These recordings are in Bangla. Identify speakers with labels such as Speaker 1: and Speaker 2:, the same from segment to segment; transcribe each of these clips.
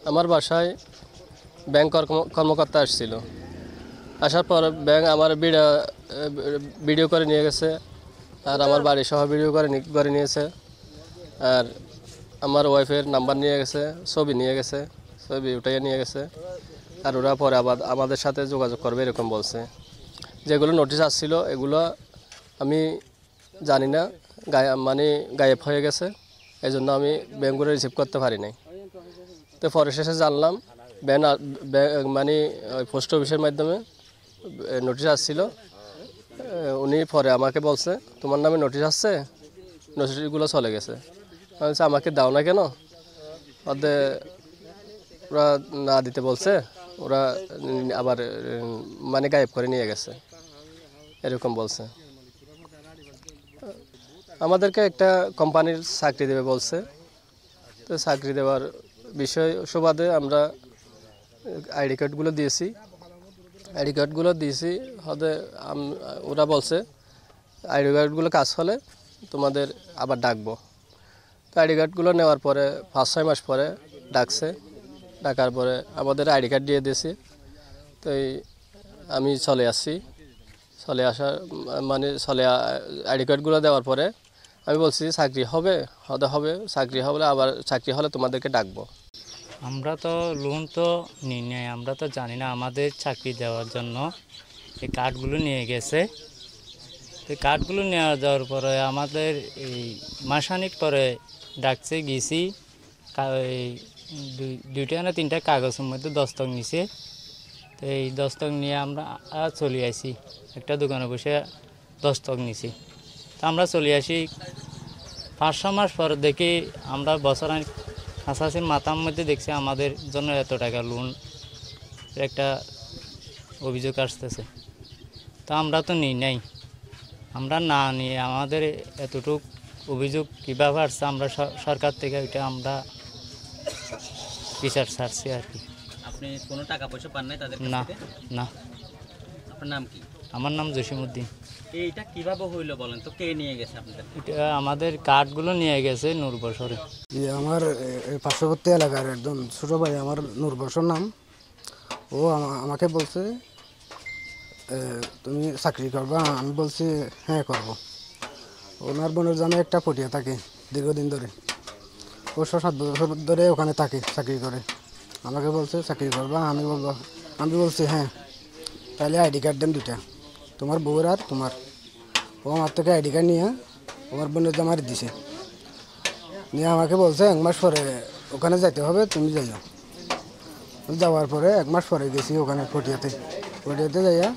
Speaker 1: আমার বাসায় ব্যাংক কর্মকর্তা আসছিল। আসার পর ব্যাংক আমার ভিডিও করে নিয়ে গেছে, আর আমার বাড়ি সহ ভিডিও করে নিয়েছে। আর আমার ওয়াইফের নাম্বার নিয়ে গেছে, ছবি নিয়ে গেছে, ছবি উঠাইয়ে নিয়ে গেছে। আর ওরা পরে আবার আমাদের সাথে যোগাযোগ করবে এরকম বলছে। যেগুলো নোটিশ আসছিল এগুলো আমি জানি না, মানে গায়েব হয়ে গেছে, এই জন্য আমি ব্যাংকগুলো রিসিভ করতে পারি নাই। তো পরে শেষে জানলাম মানে ওই পোস্ট অফিসের মাধ্যমে নোটিশ আসছিল। উনি পরে আমাকে বলছে তোমার নামে নোটিশ আসছে, নোটিশগুলো চলে গেছে। আমি বলছি আমাকে দাও না কেন, ওদের ওরা না দিতে বলছে, ওরা আবার মানে গায়েব করে নিয়ে গেছে এরকম বলছে। আমাদেরকে একটা কোম্পানির চাকরি দেবে বলছে। তো চাকরি দেওয়ার বিষয় সুবাদে আমরা আইডি কার্ডগুলো দিয়েছি হতে ওরা বলছে আইডি কার্ডগুলো কাজ হলে তোমাদের আবার ডাকবো। তো আইডি কার্ডগুলো নেওয়ার পরে 5-6 মাস পরে ডাকছে। ডাকার পরে আমাদের আইডি কার্ড দিয়ে দিয়েছি। তো আমি চলে আসার মানে আইডি কার্ডগুলো দেওয়ার পরে আমি বলছি চাকরি হবে চাকরি হলে আবার চাকরি হলে তোমাদেরকে ডাকবো।
Speaker 2: আমরা তো লোন তো নিই নাই, আমরা তো জানি না। আমাদের চাকরি দেওয়ার জন্য এই কার্ডগুলো নিয়ে গেছে। এই কার্ডগুলো নেওয়া যাওয়ার পরে আমাদের এই মাসখানেক পরে ডাকছে, গেছি। এই দুইটা না তিনটা কাগজের মধ্যে দস্তক নিছে। তো এই দস্তক নিয়ে আমরা চলে আসি, একটা দোকানে বসে দস্তক নিছি। তো আমরা চলে আসি 5-6 মাস পর দেখি আমরা বছর হাসাহাসির মাথার মধ্যে দেখছি আমাদের জন্য এত টাকা লোন একটা অভিযোগ আসতেছে। তো আমরা তো নিই নাই, আমরা না নিয়ে আমাদের এতটুক অভিযোগ কীভাবে আসছে আমরা সরকার থেকে ওইটা আমরা বিচার ছাড়ছি আর কি।
Speaker 3: আপনি কোনো টাকা পয়সা পান নাই তাদের কাছ
Speaker 2: না
Speaker 3: থেকে?
Speaker 2: না।
Speaker 3: আপনার নাম কি?
Speaker 2: আমার নাম জসিমউদ্দিন।
Speaker 3: এইটা কিভাবে হইলো বলেন তো, কে নিয়ে গেছে আপনাদের?
Speaker 2: এটা আমাদের কার্ডগুলো নিয়ে গেছে নূর বছরে।
Speaker 4: আমার পার্শ্ববর্তী এলাকার একজন ছোটো ভাই, আমার নূর বছর নাম। ও আমাকে বলছে তুমি চাকরি করবা? আমি বলছি হ্যাঁ করব। ওনার বোনের জামে একটা পটিয়া থাকে দীর্ঘদিন ধরে, ও 6-7 বছর ধরে ওখানে থাকে চাকরি করে। আমাকে বলছে চাকরি করবা? আমি বলছি হ্যাঁ। তাহলে আইডি কার্ড দেন 2টা, তোমার বউয়ের আর তোমার। ও আমার থেকে আইডি কার্ড নিয়ে আমার বোনের জামার দিছে, নিয়ে আমাকে বলছে 1 মাস পরে ওখানে যাইতে হবে, তুমি যাইও। যাওয়ার পরে 1 মাস পরে গেছি ওখানে পটিয়াতে যাইয়া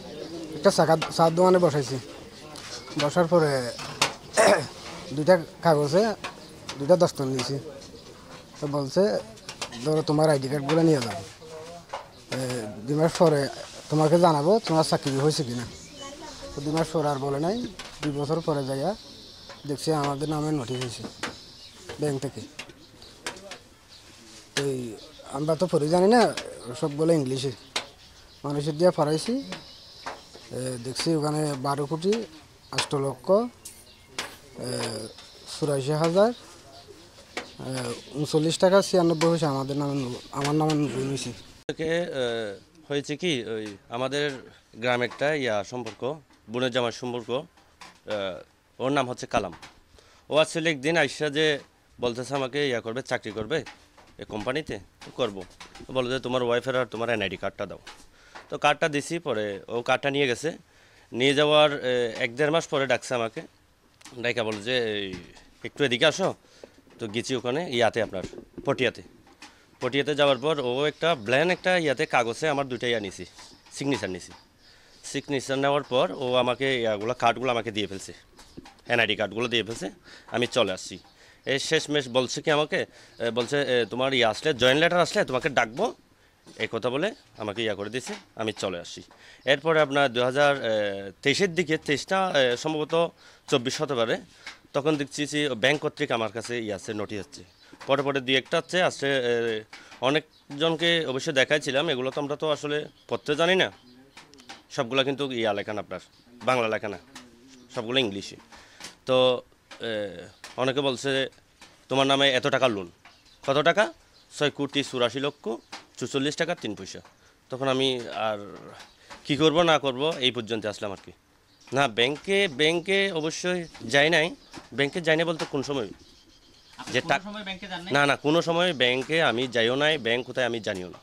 Speaker 4: একটা চার দোকানে বসাইছি। বসার পরে 2টা কাগজে 2টা দস্তক নিয়েছি। তো বলছে ধরো তোমার আইডি কার্ডগুলো নিয়ে যাবো, 2 মাস পরে তোমাকে জানাবো তোমার চাকরি হয়েছে কিনা। তো 2 মাস পরে আর বলে নাই। 2 বছর পরে যাইয়া দেখছি আমাদের নামে নোটিশ হয়েছে ব্যাংক থেকে। এই আমরা তো পড়ে জানি না, সবগুলো ইংলিশে মানুষের দিয়ে পড়াইছি। দেখছি ওখানে 12,84,39,39 টাকা 96 পয়সা আমার নামে নিয়েছি।
Speaker 5: হয়েছে কি, ওই আমাদের গ্রামে একটা সম্পর্ক, বোনের জামার সম্পর্ক। ওর নাম হচ্ছে কালাম। ও আসলে একদিন আইসা যে বলতেছে আমাকে করবে, চাকরি করবে এই কোম্পানিতে। তো করবো, তো বলো যে তোমার ওয়াইফের আর তোমার এনআইডি কার্ডটা দাও। তো কার্ডটা দিছি, পরে ও কার্ডটা নিয়ে গেছে। নিয়ে যাওয়ার 1-1.5 মাস পরে ডাকছে আমাকে, ডাইকা বলে যে একটু এদিকে আসো। তো গেছি ওখানে আপনার পটিয়াতে যাওয়ার পর ও একটা একটা কাগজে আমার 2টা নিছি, সিগনেচার নিছি। সিগনেচার নেওয়ার পর ও আমাকে কার্ডগুলো আমাকে দিয়ে ফেলছে, এনআইডি কার্ডগুলো দিয়ে ফেলছে। আমি চলে আসছি। এই শেষমেশ বলছে কি আমাকে, বলছে তোমার আসলে জয়েন্ট লেটার আসলে তোমাকে ডাকবো, এই কথা বলে আমাকে করে দিয়েছে। আমি চলে আসি। এরপরে আপনার 2023-এর দিকে, 23টা সম্ভবত 24 হতে পারে, তখন দেখছি যে ব্যাংক কর্তৃক আমার কাছে আছে নোটিশ হচ্ছে। পরে 2-একটা আসছে। অনেকজনকে অবশ্যই দেখাইছিলাম, এগুলো তো আমরা তো আসলে পড়তে জানি না। সবগুলো কিন্তু লেখা না, আপনার বাংলা লেখা না, সবগুলো ইংলিশে। তো অনেকে বলছে তোমার নামে এত টাকা লোন। কত টাকা? 6,84,44,03 তখন আমি আর কি করব না করব এই পর্যন্ত আসলাম আর কি। না ব্যাংকে অবশ্যই যাই নাই। ব্যাংকে যাই না বলতে কোন সময়
Speaker 3: আপনি
Speaker 5: যে
Speaker 3: কোনো সময় ব্যাংকে যান নাই?
Speaker 5: না কোনো সময় ব্যাংকে আমি যাইও নাই, ব্যাংক কোথায় আমি জানিও না।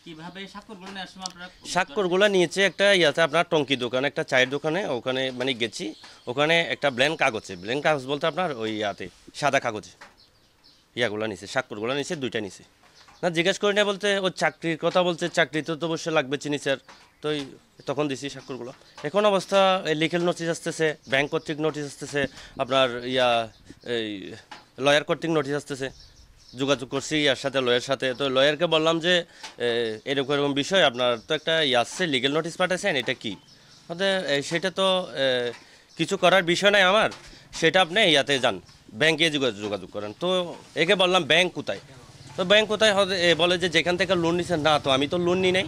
Speaker 3: কিভাবে স্বাক্ষরগুলো নেওয়ার সময় আপনারা
Speaker 5: স্বাক্ষরগুলো নিয়েছে একটা ইয়াতে আপনার টঙ্কি দোকানে, একটা চায়ের দোকানে, ওখানে মানে গেছি, ওখানে একটা ব্ল্যাঙ্ক কাগজ বলতে আপনার ওই ইয়াতে সাদা কাগজে ইয়াগুলো নিছে, স্বাক্ষরগুলো নিছে, 2টা নিছে। না জিজ্ঞেস করি না বলতে ও চাকরির কথা বলছে, চাকরি তো অবশ্যই লাগবে চিনি স্যার, তো তখন দিছি স্বাক্ষরগুলো। এখন অবস্থা লিগেল নোটিশ আসতেছে, ব্যাংক কর্তৃক নোটিশ আসতেছে, আপনার এই লয়ার কর্তৃক নোটিশ আসতেছে। যোগাযোগ করছি ইয়ার সাথে, লয়ের সাথে, তো লয়ারকে বললাম যে এরকম বিষয়, আপনার তো একটা আসছে লিগেল নোটিশ পাঠাচ্ছেন, এটা কি? সেটা তো কিছু করার বিষয় নাই আমার, সেটা আপনি ইয়াতে যান, ব্যাংকে যোগাযোগ করেন। তো একে বললাম ব্যাংক কোথায়, তো ব্যাংক কোথায় বলে যে যেখান থেকে লোন নিচ্ছেন। না, তো আমি তো লোন নিই নাই।